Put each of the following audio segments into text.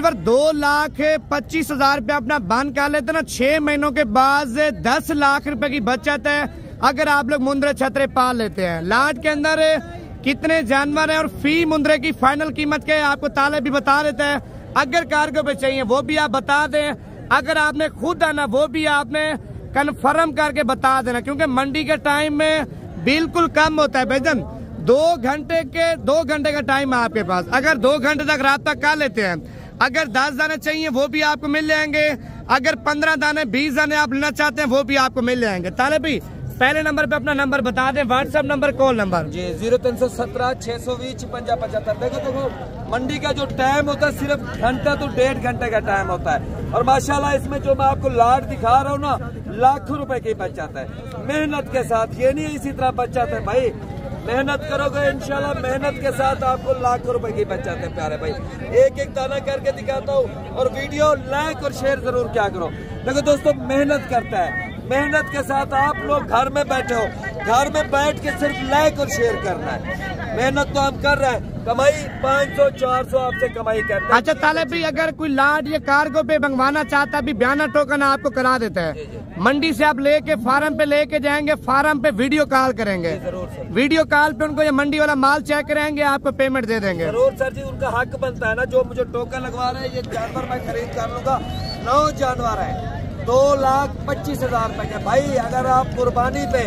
2,25,000 रुपया अपना बंद कर लेते ना, 6 महीनों के बाद 10 लाख रुपए की बचत है अगर आप लोग मुंद्रे छतरे पाल लेते हैं। लाट के अंदर कितने जानवर हैं और फी मुंद्रे की फाइनल कीमत के आपको ताले भी बता देते हैं। अगर कार्गो पे चाहिए वो भी आप बता दें, अगर आपने खुद आना वो भी आपने कन्फर्म करके बता देना, क्योंकि मंडी के टाइम में बिल्कुल कम होता है भाईजान। 2 घंटे का टाइम है आपके पास, अगर 2 घंटे तक रात तक कर लेते हैं, अगर 10 दाने चाहिए वो भी आपको मिल जाएंगे, अगर 15 दाने 20 दाने आप लेना चाहते हैं वो भी आपको मिल जाएंगे। ताले भी पहले नंबर पे अपना नंबर बता दें, व्हाट्सएप नंबर, कॉल नंबर जी 0317 620 5575। देखो मंडी का जो टाइम होता है सिर्फ घंटा तो 1.5 घंटे का टाइम होता है, और माशाल्लाह इसमें जो मैं आपको लाट दिखा रहा हूँ ना, लाखों रुपए की बचत है मेहनत के साथ। ये नहीं इसी तरह बचत है भाई, मेहनत करोगे इंशाल्लाह मेहनत के साथ आपको लाखों रुपए की बचत है प्यारे भाई। एक एक दाना करके दिखाता हूँ, और वीडियो लाइक और शेयर जरूर क्या करो। देखो दोस्तों मेहनत करता है, मेहनत के साथ आप लोग घर में बैठे हो, घर में बैठ के सिर्फ लाइक और शेयर करना है। मेहनत तो हम कर रहे हैं, कमाई 500-400 आपसे कमाई करते हैं। अच्छा तालेब भाई, अगर कोई लाट या कार्गो पे मंगवाना चाहता है, अभी बयाना टोकन आपको करा देता है, मंडी से आप लेके फार्म पे लेके जाएंगे, फार्म पे वीडियो कॉल करेंगे, वीडियो कॉल पे उनको ये मंडी वाला माल चेक करेंगे, आपको पेमेंट दे देंगे। जरूर सर जी, उनका हक बनता है ना, जो मुझे टोकन लगवा रहे हैं, ये जानवर मैं खरीद कर लूंगा। 9 जानवर है, 2,25,000 रुपए के भाई। अगर आप कुर्बानी पे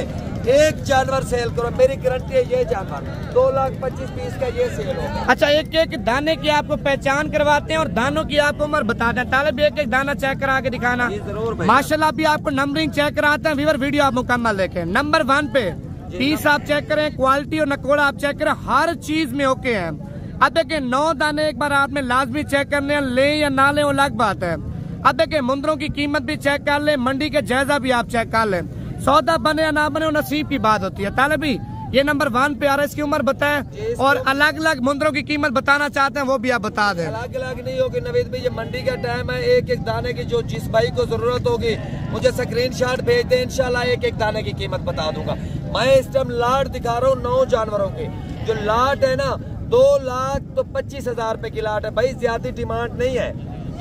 एक जानवर सेल करो, मेरी गारंटी है ये जानवर 2,25,000 का ये सेल होगा। अच्छा, एक एक दाने की आपको पहचान करवाते हैं और दानों की आपको उम्र बताते हैं। तालेब एक एक दाना चेक करा के दिखाना। जरूर माशाल्लाह भी आपको नंबरिंग चेक कराते हैं। व्यूअर वीडियो आप मुकम्मल देखें। नंबर 1 पे पीस आप चेक करें, क्वालिटी और नकोड़ा आप चेक करें, हर चीज में ओके है। अब देखिए 9 दाने एक बार आपने लाजमी चेक करने हैं, ले या ना ले वो अलग बात है। अब देखिए मुंद्रों की कीमत भी चेक कर ले, मंडी के जायजा भी आप चेक कर ले, सौदा बने या ना बने वो नसीब की बात होती है। ताले भी ये नंबर 1 पे आ रहा है, इसकी उम्र बताएं और अलग अलग मुंद्रों की कीमत बताना चाहते हैं वो भी आप बता दें। अलग अलग नहीं होगी नवीद भाई, ये मंडी का टाइम है। एक एक दाने की जो जिस भाई को जरूरत होगी मुझे स्क्रीनशॉट भेज दे, इंशाल्लाह एक एक दाने की कीमत बता दूंगा। मैं इस टाइम लाट दिखा रहा हूँ 9 जानवरों की। जो लाट है ना 2,25,000 रुपए की लाट है भाई, ज्यादा डिमांड नहीं है,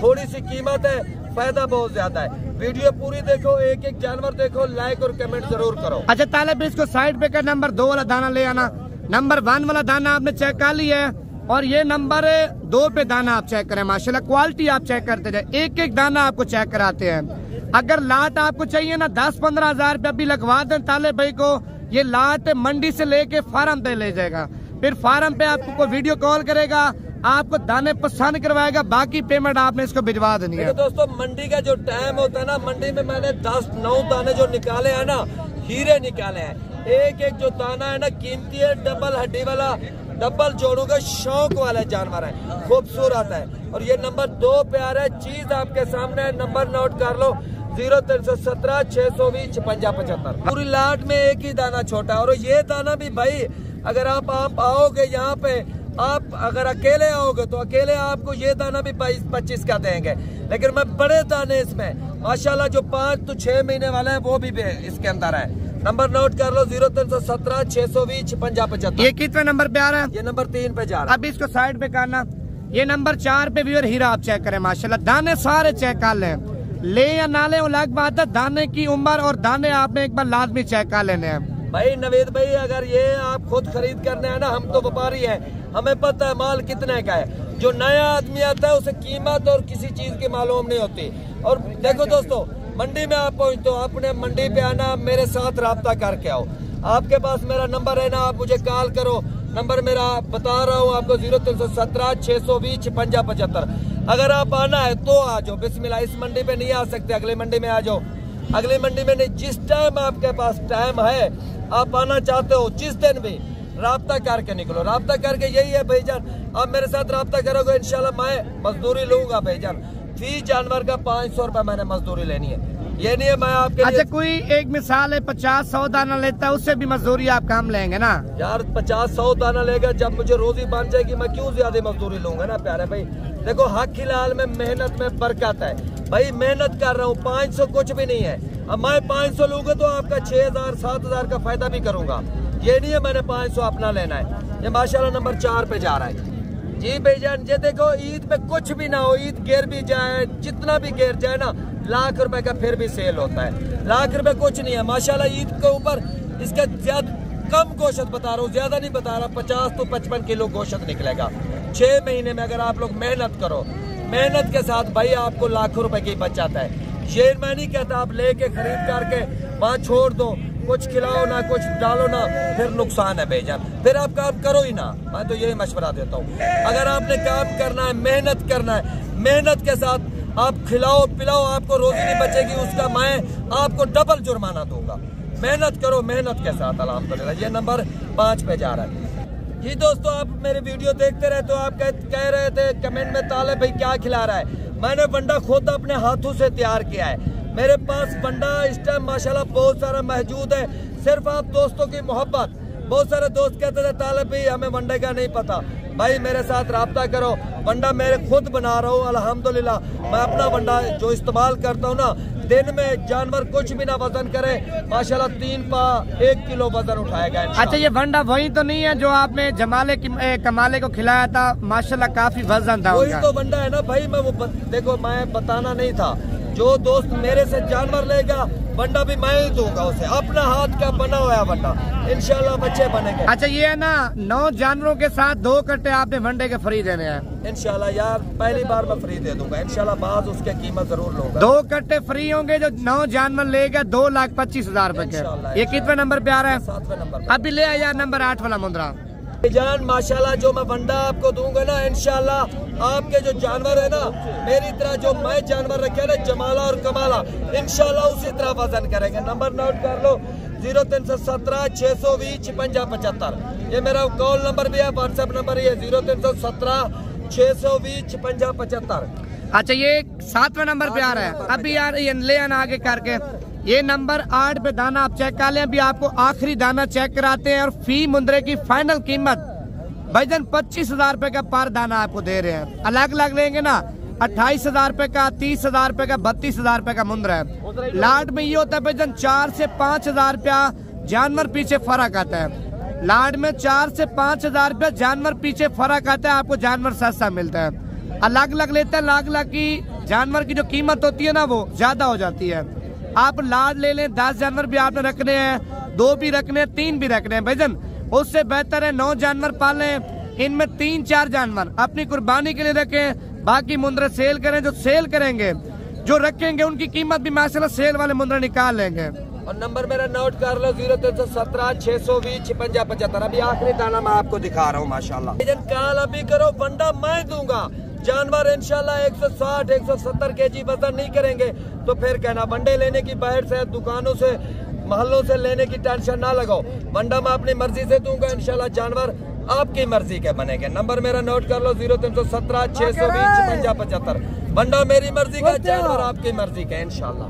थोड़ी सी कीमत है, फायदा बहुत ज्यादा है। वीडियो पूरी देखो, एक एक जानवर देखो, लाइक और कमेंट जरूर करो। अच्छा तालेब इसको साइड पे कर, नंबर 2 वाला दाना ले आना। नंबर 1 वाला दाना आपने चेक कर लिया है, और ये नंबर 2 पे दाना आप चेक करें। माशाल्लाह क्वालिटी आप चेक करते जाए, एक एक दाना आपको चेक कराते हैं। अगर लाट आपको चाहिए ना 10-15 हजार रुपया भी लगवा दें तालेब भाई को, ये लाट मंडी से लेके फार्म पे ले जाएगा, फिर फार्म पे आपको वीडियो कॉल करेगा, आपको दाने पसंद करवाएगा, बाकी पेमेंट आपने इसको भिजवा देनी है। दोस्तों मंडी का जो टाइम होता है ना, मंडी में मैंने 10-9 दाने जो निकाले हैं ना, हीरे निकाले हैं। एक एक जो दाना है ना कीमती है, डबल हड्डी वाला, डबल जोड़ों का शौक वाला जानवर है, खूबसूरत है। और ये नंबर 2 पे आ रहा है, चीज आपके सामने है, नंबर नोट कर लो 0317 620 5575। पूरी लाट में एक ही दाना छोटा, और ये दाना भी भाई अगर आप आओगे यहाँ पे, आप अगर अकेले आओगे तो अकेले आपको ये दाना भी 22-25 का देंगे, लेकिन मैं बड़े दाने इसमें माशाल्लाह जो 5 तो 6 महीने वाला है वो भी इसके अंदर है। नंबर नोट कर लो 0317 620 5575। ये कितने नंबर पे आ रहा है? ये नंबर 3 पे जा रहा है। अब इसको साइड पे करना। ये नंबर 4 पे व्यूअर हीरा आप चेक करें, माशाल्लाह दाने सारे चेक कर लें, ले या ना ले अलग बात है, दाने की उम्र और दाने आपने एक बार लाजमी चेक कर लेने हैं। भाई नवेद भाई, अगर ये आप खुद खरीद करने है ना, हम तो व्यापारी हैं, हमें पता है माल कितने का है। जो नया आदमी आता है उसे कीमत और किसी चीज की मालूम नहीं होती। और देखो दोस्तों, मंडी में आप पहुंचते हो, अपने मंडी पे आना, मेरे साथ राब्ता करके आओ। आपके पास मेरा नंबर है ना, आप मुझे कॉल करो, नंबर मेरा बता रहा हूँ आपको 0317 620 5575। अगर आप आना है तो आ जाओ, बिस्मिल्लाह। इस मंडी पे नहीं आ सकते, अगले मंडी में आ जाओ। अगली मंडी में नहीं, जिस टाइम आपके पास टाइम है, आप आना चाहते हो जिस दिन भी, राब्ता करके निकलो। राब्ता करके यही है भाईजान, आप मेरे साथ राब्ता करोगे इंशाल्लाह मैं मजदूरी लूंगा भाईजान। फी जानवर का 500 रुपए मैंने मजदूरी लेनी है, ये नहीं है मैं आपके अच्छा कोई एक मिसाल है 50-100 दाना लेता है, उससे भी मजदूरी आप कम लेंगे ना यार। 50-100 दाना लेगा, जब मुझे रोजी बन जाएगी मैं क्यों ज्यादा मजदूरी लूंगा ना प्यारे भाई। देखो हक हिलाल में मेहनत में बरकत है भाई, मेहनत कर रहा हूँ, 500 कुछ भी नहीं है। अब मैं 500 लूंगा तो आपका 6,000-7,000 का फायदा भी करूंगा, ये नहीं है मैंने 500 अपना लेना है। ये माशाल्लाह नंबर 4 पे जा रहा है। जी भाईजान, ये देखो ईद पे कुछ भी ना हो, ईद गिर भी जाए, जितना भी गिर जाए ना, लाख रुपए का फिर भी सेल होता है। लाख रुपए कुछ नहीं है माशाल्लाह। ईद के ऊपर इसका ज्यादा कम गोश्त बता रहा हूँ, ज्यादा नहीं बता रहा, 50 to 55 किलो गोश्त निकलेगा 6 महीने में। अगर आप लोग मेहनत करो, मेहनत के साथ भाई आपको लाखों रुपए की बचत है। ये मैं नहीं कहता आप लेके खरीद करके वहाँ छोड़ दो, कुछ खिलाओ ना, कुछ डालो ना, फिर नुकसान है भाईजान, फिर आप काम करो ही ना। मैं तो यही मशवरा देता हूँ, अगर आपने काम करना है, मेहनत करना है, मेहनत के साथ आप खिलाओ पिलाओ, आपको रोजी नहीं बचेगी, उसका मैं आपको डबल जुर्माना दूंगा। मेहनत करो, मेहनत के साथ अल्हम्दुलिल्लाह। ये नंबर 5 पे जा रहा है। जी दोस्तों, आप मेरे वीडियो देखते रहे तो आप कह रहे थे कमेंट में, ताले भाई क्या खिला रहा है। मैंने बंडा खुद अपने हाथों से तैयार किया है। मेरे पास बंडा इस टाइम माशाल्लाह बहुत सारा मौजूद है। सिर्फ आप दोस्तों की मोहब्बत, बहुत सारे दोस्त कहते थे ताले भाई हमें बंडे का नहीं पता, भाई मेरे साथ राब्ता करो। बंडा मेरे खुद बना रहा हूँ अल्हम्दुलिल्लाह। मैं अपना बंडा जो इस्तेमाल करता हूँ ना, दिन में जानवर कुछ भी ना वजन करे माशाल्लाह 3 पा 1 किलो वजन उठाएगा। अच्छा, ये बंडा वही तो नहीं है जो आपने जमाले कमाले को खिलाया था? माशाल्लाह काफी वजन था। वही तो बंडा है ना भाई। मैं वो देखो, मैं बताना नहीं था, जो दोस्त मेरे से जानवर लेगा बंडा भी मैं ही दूंगा उसे, अपना हाथ का बना हुआ बंडा, इंशाल्लाह बच्चे बनेंगे। अच्छा, ये है ना 9 जानवरों के साथ 2 कट्टे आपने वनडे के फ्री देने हैं इंशाल्लाह यार, पहली बार मैं फ्री दे दूंगा इंशाल्लाह, बाद उसके कीमत जरूर लूंगा। 2 कट्टे फ्री होंगे जो 9 जानवर लेगा 2,25,000 रुपए के। ये कितने नंबर पे आ रहा है? 7वें नंबर। अभी ले आया नंबर 8 वाला मुंद्रा जान। माशाल्लाह जो मैं वंडा आपको दूंगा ना, इंशाल्लाह आपके जो जानवर है ना, मेरी तरह जो मैं जानवर रखे ना, जमाला और कमाला, इंशाल्लाह उसी तरह वजन करेंगे। नंबर नोट कर लो, 0317 620 5675। ये मेरा कॉल नंबर भी है, व्हाट्सएप नंबर ही है 0317 620 5675। अच्छा, ये 7वें नंबर पे आ रहा है। अभी यार ये ले आना आगे करके। ये नंबर 8 पे दाना आप चेक कर लें। अभी आपको आखिरी दाना चेक कराते हैं और फी मुंद्रे की फाइनल कीमत भाईजान 25,000 रुपए का पर दाना आपको दे रहे हैं। अलग अलग लेंगे ना, 28,000 रुपए का, 30,000 रुपए का, 32,000 रुपए का मुंद्रा है। लाट में ये होता है भाईजान 4 से 5,000 रुपया जानवर पीछे फर्क आता है। लाट में 4 से 5,000 रुपया जानवर पीछे फर्क आता है, आपको जानवर सस्ता मिलता है। अलग अलग लेते हैं, अलग अलग की जानवर की जो कीमत होती है ना वो ज्यादा हो जाती है। आप लाड ले लें, 10 जानवर भी आपने रखने हैं, 2 भी रखने हैं, 3 भी रखने हैं भाईजान, उससे बेहतर है 9 जानवर पालें, इनमें 3-4 जानवर अपनी कुर्बानी के लिए रखें, बाकी मुंद्रे सेल करें। जो सेल करेंगे, जो रखेंगे, उनकी कीमत भी माशाल्लाह सेल वाले मुंद्रे निकाल लेंगे। और नंबर मेरा नोट कर लो, 0317 620 5675। अभी आखिरी दाना मैं आपको दिखा रहा हूँ माशाल्लाह। कॉल अभी करो, बंडा मैं दूंगा। जानवर इंशाल्लाह 160 170 केजी वजन नहीं करेंगे तो फिर कहना बंडे लेने की, बाहर से दुकानों से महलों से लेने की टेंशन ना लगाओ। बंडा मैं अपनी मर्जी से दूंगा इंशाल्लाह, जानवर आपकी मर्जी के बनेंगे। नंबर मेरा नोट कर लो, 0317 620 5675। बंडा मेरी मर्जी का, जानवर आपकी मर्जी का इंशाल्लाह।